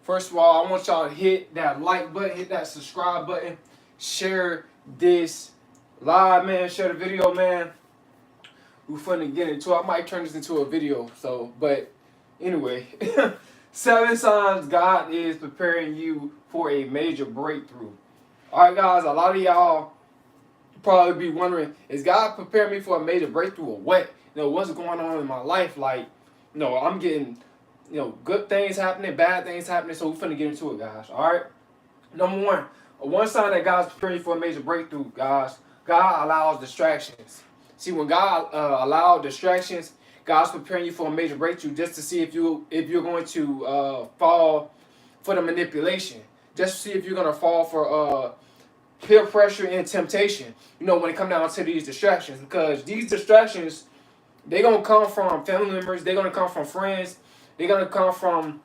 First of all, I want y'all to hit that like button, hit that subscribe button, share this live, man. Share the video, man. We finna get into it. I might turn this into a video. So, but anyway, 7 signs God is preparing you for a major breakthrough. All right, guys. A lot of y'all probably be wondering, is God preparing me for a major breakthrough or what? What's going on in my life? Like, I'm getting, good things happening, bad things happening. So we're finna get into it, guys. All right. Number one sign that God's preparing you for a major breakthrough, guys. God allows distractions. See, when God allows distractions, God's preparing you for a major breakthrough just to see if you're going to fall for the manipulation, just to see if you're going to fall for peer pressure and temptation. When it comes down to these distractions, because these distractions, they're gonna come from family members, they're gonna come from friends, they're gonna come from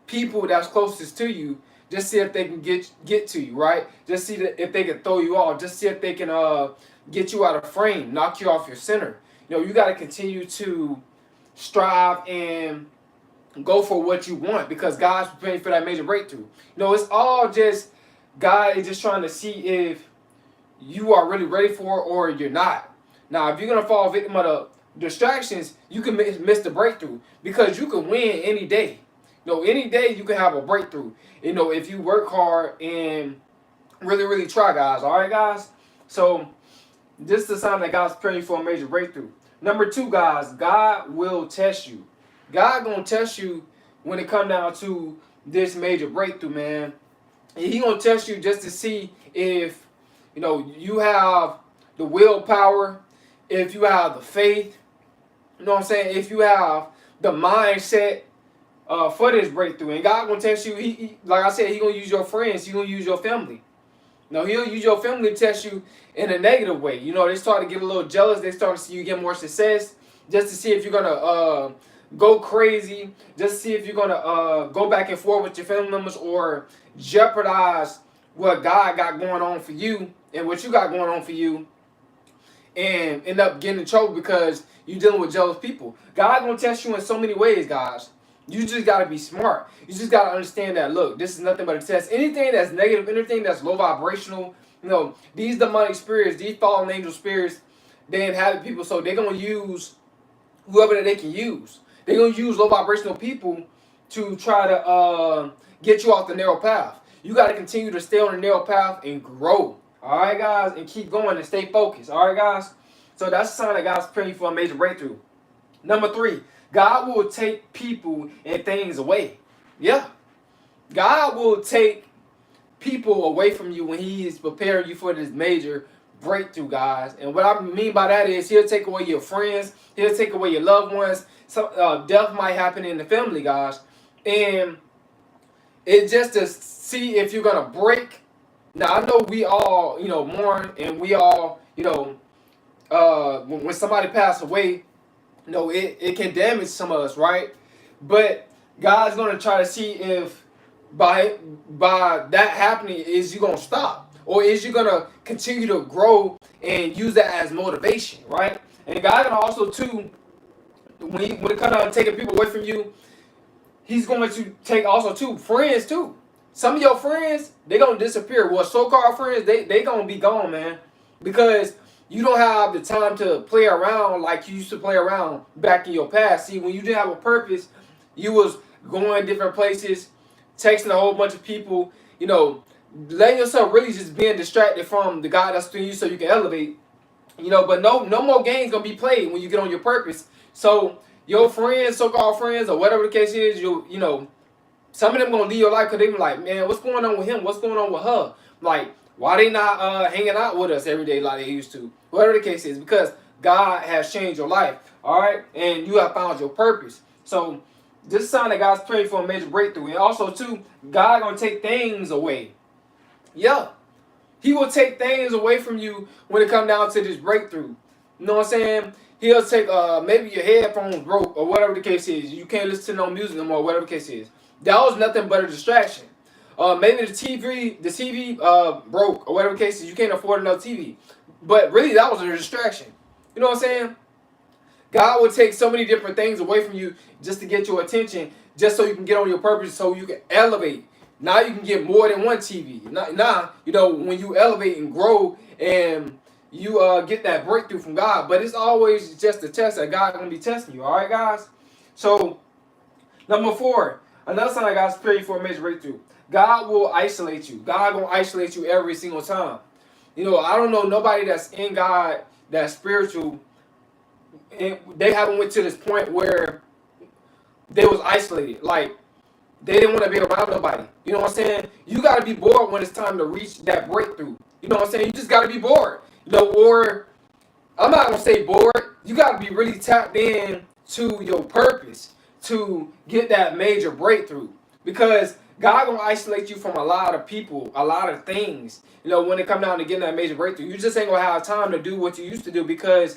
people that's closest to you. Just see if they can get to you, right? Just see if they can throw you off. Just see if they can get you out of frame, knock you off your center. You got to continue to strive and go for what you want, because God's preparing for that major breakthrough. It's all just God is just trying to see if you are really ready for it or you're not. Now, if you're gonna fall victim of the distractions, you can miss the breakthrough, because you can win any day. Any day you can have a breakthrough. If you work hard and really, really try, guys. All right, guys. So this is the sign that God's preparing you for a major breakthrough. Number 2, guys, God will test you. God gonna test you when it come down to this major breakthrough, man. And He gonna test you just to see if you have the willpower, if you have the faith. You know what I'm saying? If you have the mindset for this breakthrough. And God gonna test you. He like I said, He gonna use your friends. He gonna use your family. He'll use your family to test you in a negative way. They start to get a little jealous. They start to see you get more success, just to see if you're gonna go crazy, just to see if you're gonna go back and forth with your family members, or jeopardize what God got going on for you and what you got going on for you, and end up getting in trouble because you're dealing with jealous people. God gonna test you in so many ways, guys. You just gotta be smart. You just gotta understand that, look, this is nothing but a test. Anything that's negative, anything that's low vibrational, these demonic spirits, these fallen angel spirits, they inhabit people, so they're gonna use whoever that they can use. They're gonna use low vibrational people to try to get you off the narrow path. You gotta continue to stay on the narrow path and grow. All right, guys, and keep going and stay focused. All right, guys. So that's a sign that God's praying for a major breakthrough. Number 3, God will take people and things away. Yeah. God will take people away from you when He is preparing you for this major breakthrough, guys. And what I mean by that is He'll take away your friends. He'll take away your loved ones. Some death might happen in the family, guys. And it's just to see if you're going to break. Now, I know we all, mourn, and we all, when somebody passes away, it can damage some of us, right? But God's going to try to see if by that happening, is you going to stop? Or is you going to continue to grow and use that as motivation, right? And God can also, too, when it comes down to taking people away from you, He's going to take also, too, friends, too. Some of your friends, they're going to disappear. Well, so-called friends, they going to be gone, man. Because you don't have the time to play around like you used to play around back in your past. See, when you didn't have a purpose, you was going different places, texting a whole bunch of people, letting yourself really just being distracted from the God that's doing you so you can elevate. But no more games going to be played when you get on your purpose. So your friends, so-called friends, or whatever the case is, some of them going to leave your life because they be like, man, what's going on with him? What's going on with her? Like, why they not hanging out with us every day like they used to? Whatever the case is, because God has changed your life, all right? And you have found your purpose. So this is a sign that God's praying for a major breakthrough. And also, too, God going to take things away. Yeah. He will take things away from you when it comes down to this breakthrough. You know what I'm saying? He'll take maybe your headphones broke or whatever the case is. You can't listen to no music no more, whatever the case is. That was nothing but a distraction. Maybe the TV broke or whatever the case is. You can't afford another TV. But really, that was a distraction. You know what I'm saying? God will take so many different things away from you just to get your attention, just so you can get on your purpose, so you can elevate. Now you can get more than one TV. Now, you know, when you elevate and grow and you get that breakthrough from God. But it's always just a test that God's going to be testing you. All right, guys? So, number 4, another sign that God's preparing you for a major breakthrough. God will isolate you. God going to isolate you every single time. You know, I don't know nobody that's in God, that's spiritual, and they haven't went to this point where they was isolated. Like, they didn't want to be around nobody. You know what I'm saying? You got to be bored when it's time to reach that breakthrough. You know what I'm saying? You just got to be bored. You know, or I'm not going to say bored. You got to be really tapped in to your purpose to get that major breakthrough. Because God going to isolate you from a lot of people, a lot of things. You know, when it come down to getting that major breakthrough, you just ain't going to have time to do what you used to do because,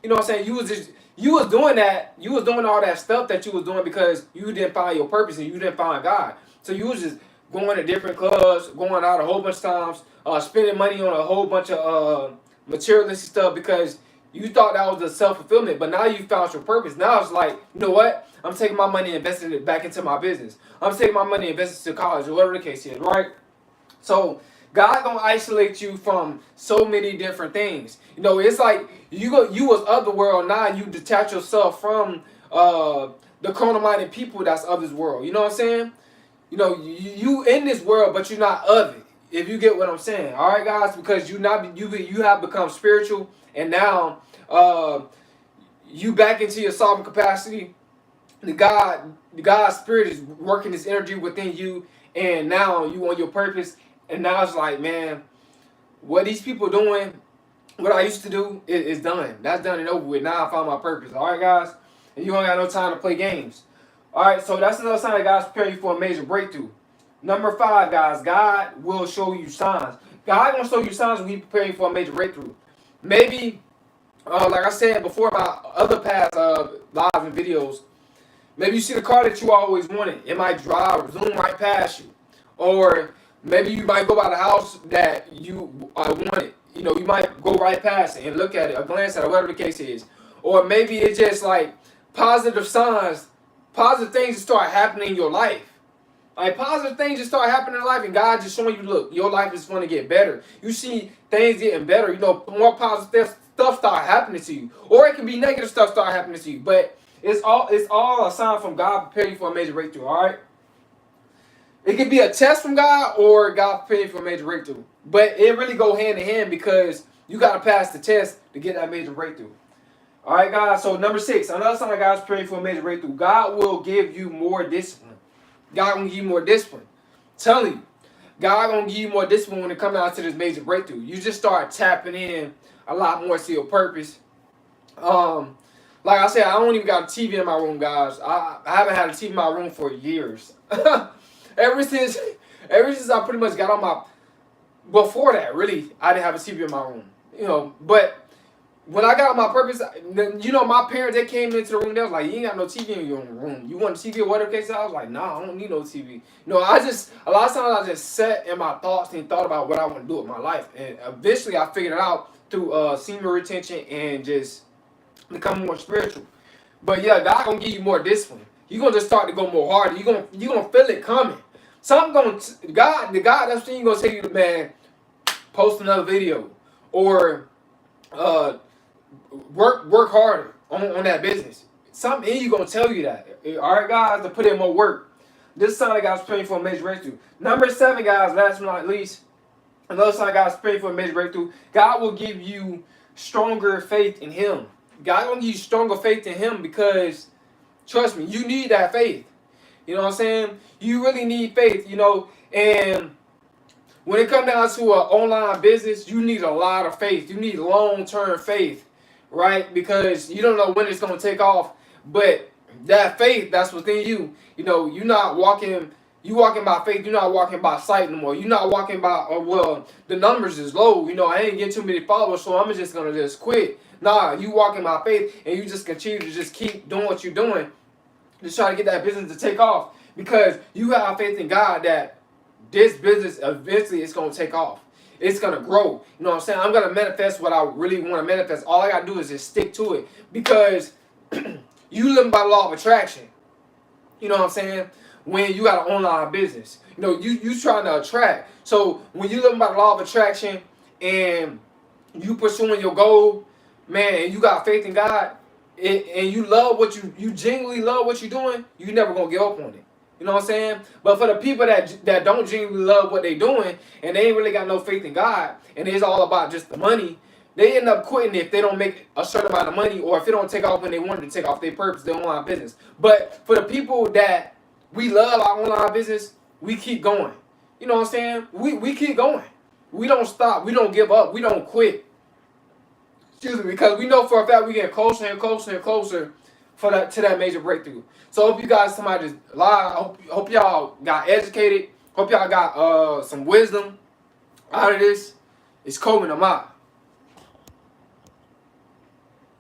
you know what I'm saying, you was doing that, you was doing all that stuff that you was doing because you didn't find your purpose and you didn't find God. So you was just going to different clubs, going out a whole bunch of times, spending money on a whole bunch of materialistic stuff because you thought that was the self-fulfillment. But now you found your purpose. Now it's like, you know what? I'm taking my money and investing it back into my business. I'm taking my money and investing it to college or whatever the case is, right? So God gonna isolate you from so many different things. You know, it's like you was of the world, now you detach yourself from the carnal-minded people that's of this world. You know what I'm saying? You know, you in this world, but you're not of it. If you get what I'm saying, all right, guys, because you have become spiritual, and now you back into your sovereign capacity. God's spirit is working this energy within you, and now you on your purpose. And now it's like, man, what these people doing, what I used to do, is done. That's done and over with. Now I found my purpose. All right, guys? And you don't got no time to play games. All right, so that's another sign that God's preparing you for a major breakthrough. Number 5, guys, God will show you signs. God going to show you signs when He's preparing you for a major breakthrough. Maybe, like I said before about other past lives and videos, maybe you see the car that you always wanted. It might drive, zoom right past you. Or maybe you might go by the house that you wanted. You know, you might go right past it and look at it or glance at it, whatever the case is. Or maybe it's just like positive signs, positive things that start happening in your life. Like positive things just start happening in life and God just showing you, look, your life is going to get better. You see things getting better. You know, more positive stuff start happening to you. Or it can be negative stuff start happening to you. But it's all a sign from God preparing you for a major breakthrough, all right? It could be a test from God or God preparing you for a major breakthrough. But it really go hand in hand because you got to pass the test to get that major breakthrough. All right, guys. So number 6, another sign that God's preparing you for a major breakthrough. God will give you more discipline. God gonna give you more discipline. I'm telling you, God gonna give you more discipline when it comes down to this major breakthrough. You just start tapping in a lot more to your purpose. Like I said, I don't even got a TV in my room, guys. I haven't had a TV in my room for years. ever since I pretty much got on my, before that, really, I didn't have a TV in my room. You know, but when I got on my purpose, you know, my parents, they came into the room, they was like, you ain't got no TV in your room. You want a TV or whatever case? I was like, nah, I don't need no TV. You know, a lot of times I just sat in my thoughts and thought about what I want to do with my life. And eventually I figured it out through senior retention and just become more spiritual. But yeah, God gonna give you more discipline. You're gonna just start to go more harder. You're gonna feel it coming. The God that's when you're gonna tell you, man, post another video. Or work harder on that business. Something in you gonna tell you that. All right, guys, to put in more work. This sign that God's praying for a major breakthrough. Number 7, guys, last but not least, another sign God's praying for a major breakthrough. God will give you stronger faith in Him. God gonna give you stronger faith in Him because, trust me, you need that faith. You know what I'm saying? You really need faith. You know, and when it comes down to an online business, you need a lot of faith. You need long-term faith, right? Because you don't know when it's going to take off. But that faith, that's within you. You know, you're not walking, you walking by faith. You're not walking by sight no more. You're not walking by, well, the numbers is low. You know, I ain't getting too many followers, so I'm just going to just quit. Nah, you walking by faith, and you just continue to just keep doing what you're doing. Just try to get that business to take off. Because you have faith in God that this business eventually is going to take off. It's going to grow. You know what I'm saying? I'm going to manifest what I really want to manifest. All I got to do is just stick to it. Because you live by the law of attraction. You know what I'm saying? When you got an online business, you know, you trying to attract. So when you living by the law of attraction and you pursuing your goal, man, and you got faith in God, and you love what you genuinely love what you're doing, you never gonna give up on it. You know what I'm saying? But for the people that don't genuinely love what they doing and they ain't really got no faith in God and it's all about just the money, they end up quitting if they don't make a certain amount of money or if it don't take off when they wanted to take off their purpose, their online business. But for the people that we love our online business, we keep going. You know what I'm saying? We keep going. We don't stop. We don't give up. We don't quit. Excuse me, because we know for a fact we get closer and closer and closer for that to that major breakthrough. So I hope you guys somebody just live. Hope y'all got educated. Hope y'all got some wisdom out of this. It's Coleman. I'm out.